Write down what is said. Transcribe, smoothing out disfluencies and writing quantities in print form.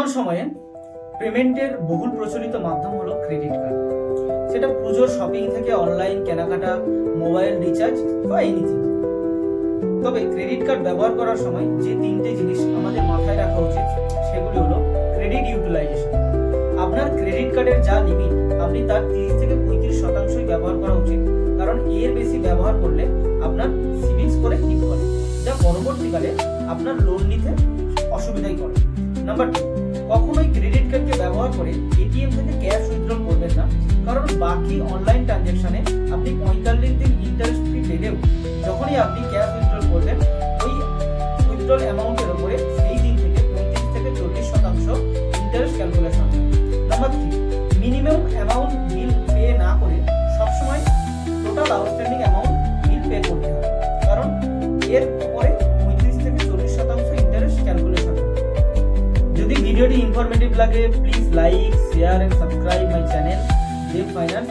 বর্তমান সময়ে পেমেন্টের বহুল প্রচলিত মাধ্যম হলো ক্রেডিট কার্ড। সেটা পুজোর শপিং থেকে অনলাইন কেনাকাটা, মোবাইল রিচার্জ বা এনিথিং। তবে ক্রেডিট কার্ড ব্যবহার করার সময় যে তিনটে জিনিস আমাদের মাথায় রাখা উচিত সেগুলি হলো ক্রেডিট ইউটিলাইজেশন। আপনার ক্রেডিট কার্ডের যা লিমিট আপনি তার 30 থেকে 35% ব্যবহার করা উচিত, কারণ এর বেশি ব্যবহার করলে আপনার সিবিল স্কোরে হিট করে, যা পরবর্তীকালে আপনার লোন নিতে অসুবিধাই করে। নাম্বার 2, কখনোই ক্রেডিট কার্ডকে ব্যবহার করে এটিএম থেকে ক্যাশ উইথড্রল করবেন না, কারণ বাকি অনলাইন ট্রানজ্যাকশনে আপনি 45 দিন ইন্টারেস্ট ফ্রি পেলেও যখনই আপনি ক্যাশ উইথড্রল করবেন ওই উইথড্রল অ্যামাউন্টের উপরে সেই দিন থেকে 35 থেকে 40% ইন্টারেস্ট ক্যালকুলেশন হয়। Number 3, minimum amount bill pay না করে সবসময় total outstanding amount bill pay করতে হবে, কারণ এর উপরে 35 থেকে 40% ইন্টারেস্ট ক্যালকুলেশন হয়। যদি ভিডিওটি ইনফরমেটিভ লাগে please like, share and subscribe my channel Dev finance.